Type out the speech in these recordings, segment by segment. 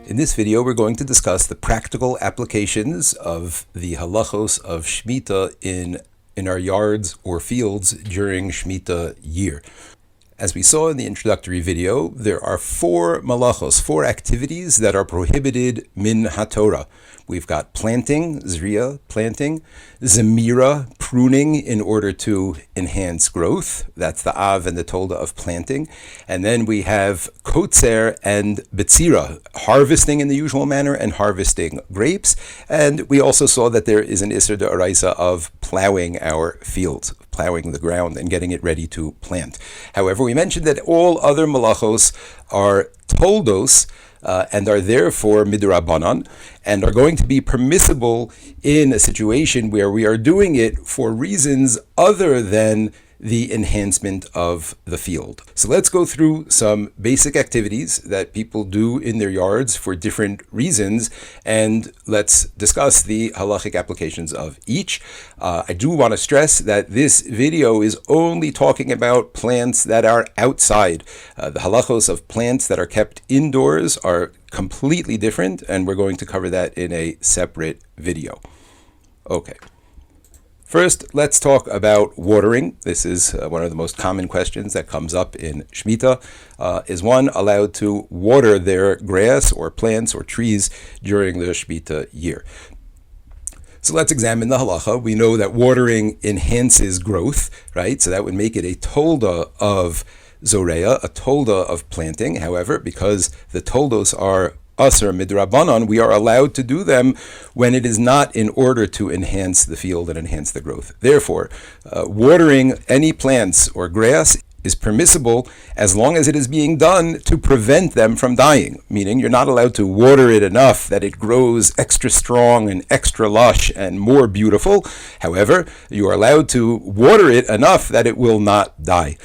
In this video, we're going to discuss the practical applications of the halachos of Shmittah in our yards or fields during Shmittah year. As we saw in the introductory video, there are four malachos, four activities that are prohibited min haTorah. We've got planting, zriya, planting, zemira, pruning in order to enhance growth. That's the av and the tolda of planting. And then we have kotzer and betzira, harvesting in the usual manner and harvesting grapes. And we also saw that there is an isser d'oraisa of plowing our fields, plowing the ground and getting it ready to plant. However, we mentioned that all other malachos are toldos, and are therefore midrabanan, and are going to be permissible in a situation where we are doing it for reasons other than the enhancement of the field. So let's go through some basic activities that people do in their yards for different reasons, and let's discuss the halachic applications of each. I do want to stress that this video is only talking about plants that are outside. The halachos of plants that are kept indoors are completely different, and we're going to cover that in a separate video. Okay. First, let's talk about watering. This is one of the most common questions that comes up in Shmittah. Is one allowed to water their grass or plants or trees during the Shmittah year? So let's examine the halacha. We know that watering enhances growth, right? So that would make it a tolda of zoreya, a tolda of planting. However, because the toldos are Aser midrabanan, we are allowed to do them when it is not in order to enhance the field and enhance the growth. Therefore, watering any plants or grass is permissible as long as it is being done to prevent them from dying, meaning you're not allowed to water it enough that it grows extra strong and extra lush and more beautiful. However, you are allowed to water it enough that it will not die.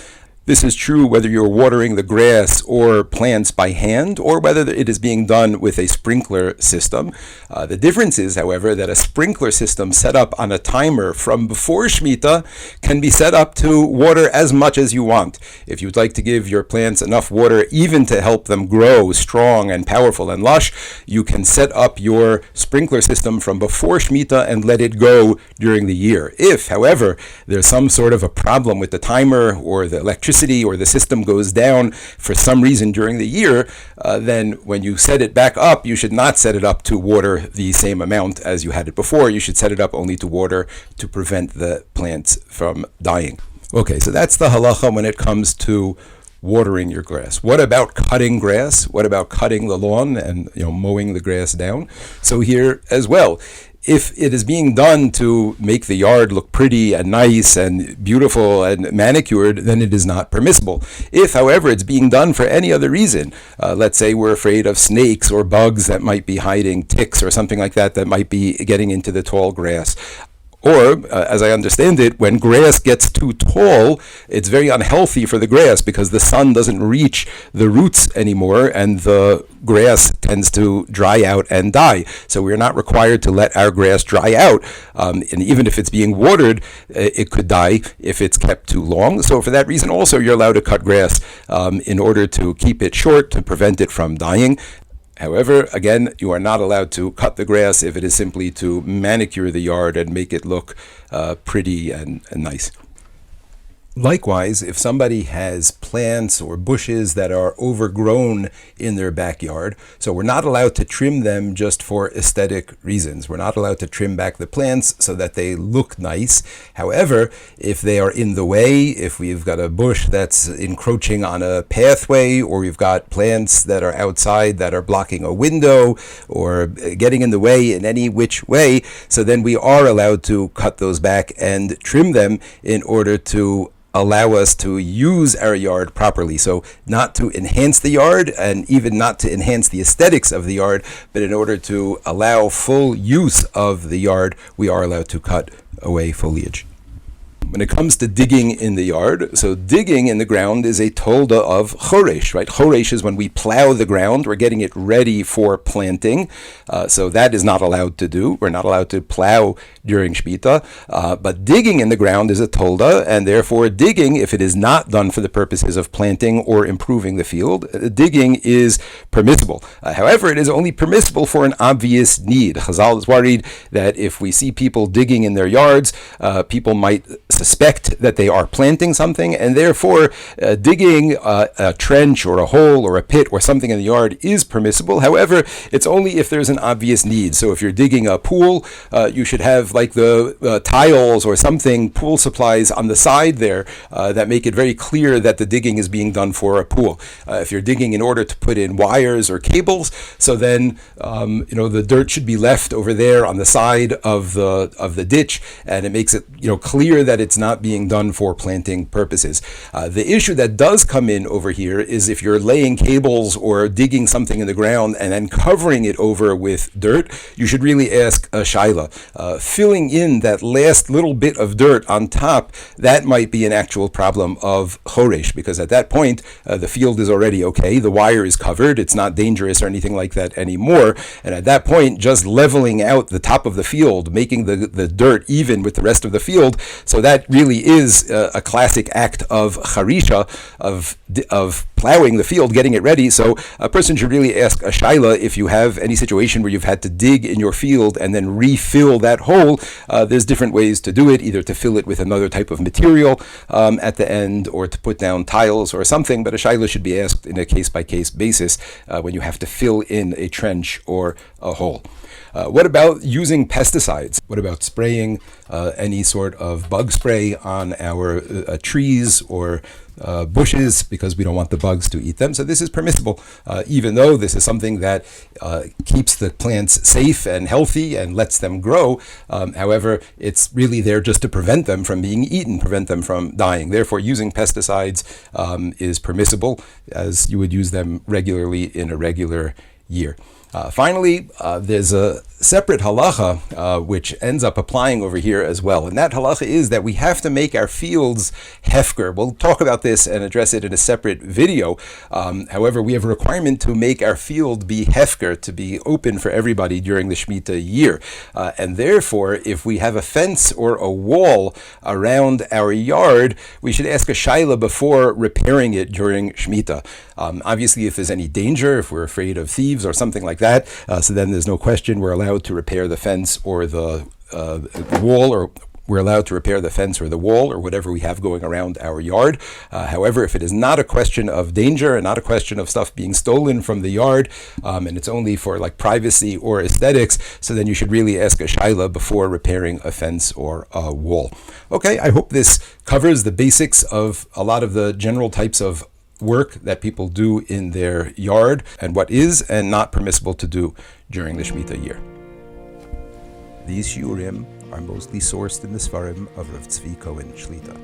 This is true whether you're watering the grass or plants by hand or whether it is being done with a sprinkler system. The difference is, however, that a sprinkler system set up on a timer from before Shmittah can be set up to water as much as you want. If you'd like to give your plants enough water even to help them grow strong and powerful and lush, you can set up your sprinkler system from before Shmittah and let it go during the year. If, however, there's some sort of a problem with the timer or the electricity or the system goes down for some reason during the year, then when you set it back up, you should not set it up to water the same amount as you had it before. You should set it up only to water to prevent the plants from dying. Okay, so that's the halacha when it comes to watering your grass. What about cutting grass? What about cutting the lawn and mowing the grass down? So here as well, if it is being done to make the yard look pretty and nice and beautiful and manicured, then it is not permissible. If, however, it's being done for any other reason, let's say we're afraid of snakes or bugs that might be hiding, ticks or something like that might be getting into the tall grass. Or, as I understand it, when grass gets too tall, it's very unhealthy for the grass because the sun doesn't reach the roots anymore and the grass tends to dry out and die. So we're not required to let our grass dry out. And even if it's being watered, it could die if it's kept too long. So for that reason also, you're allowed to cut grass in order to keep it short, to prevent it from dying. However, again, you are not allowed to cut the grass if it is simply to manicure the yard and make it look pretty and nice. Likewise, if somebody has plants or bushes that are overgrown in their backyard, so we're not allowed to trim them just for aesthetic reasons. We're not allowed to trim back the plants so that they look nice. However, if they are in the way, if we've got a bush that's encroaching on a pathway, or we've got plants that are outside that are blocking a window or getting in the way in any which way, so then we are allowed to cut those back and trim them in order to allow us to use our yard properly. So not to enhance the yard and even not to enhance the aesthetics of the yard, but in order to allow full use of the yard, we are allowed to cut away foliage. When it comes to digging in the yard, so digging in the ground is a tolda of choresh, right? Choresh is when we plow the ground, we're getting it ready for planting. So that is not allowed to do. We're not allowed to plow during Shmittah. But digging in the ground is a tolda, and therefore digging, if it is not done for the purposes of planting or improving the field, digging is permissible. However, it is only permissible for an obvious need. Chazal is worried that if we see people digging in their yards, people might suspect that they are planting something, and therefore digging a trench or a hole or a pit or something in the yard is permissible. However, it's only if there's an obvious need. So if you're digging a pool, you should have like the tiles or something, pool supplies on the side there that make it very clear that the digging is being done for a pool. If you're digging in order to put in wires or cables, so then the dirt should be left over there on the side of the ditch, and it makes it clear that it's not being done for planting purposes. The issue that does come in over here is if you're laying cables or digging something in the ground and then covering it over with dirt, you should really ask a shaila. Filling in that last little bit of dirt on top, that might be an actual problem of choresh, because at that point the field is already okay, the wire is covered, it's not dangerous or anything like that anymore, and at that point just leveling out the top of the field, making the dirt even with the rest of the field, so that really is a classic act of charisha, of plowing the field, getting it ready. So a person should really ask a shaila if you have any situation where you've had to dig in your field and then refill that hole. There's different ways to do it, either to fill it with another type of material at the end, or to put down tiles or something, but a shaila should be asked in a case-by-case basis when you have to fill in a trench or a hole. What about using pesticides? What about spraying any sort of bug spray on our trees or bushes, because we don't want the bugs to eat them? So this is permissible, even though this is something that keeps the plants safe and healthy and lets them grow. However, it's really there just to prevent them from being eaten, prevent them from dying. Therefore, using pesticides is permissible, as you would use them regularly in a regular year. Finally, there's a separate halacha which ends up applying over here as well, and that halacha is that we have to make our fields hefker. We'll talk about this and address it in a separate video. However, we have a requirement to make our field be hefker, to be open for everybody during the Shmittah year, and therefore, if we have a fence or a wall around our yard, we should ask a shaila before repairing it during Shmittah. Obviously, if there's any danger, if we're afraid of thieves or something like that, so then there's no question we're allowed to repair the fence or the wall, or we're allowed to repair the fence or the wall or whatever we have going around our yard. However, if it is not a question of danger and not a question of stuff being stolen from the yard, and it's only for like privacy or aesthetics, so then you should really ask a shaila before repairing a fence or a wall. Okay, I hope this covers the basics of a lot of the general types of work that people do in their yard and what is and not permissible to do during the Shmittah year. These shiurim are mostly sourced in the Svarim of Rav Tzvi Cohen Shlita.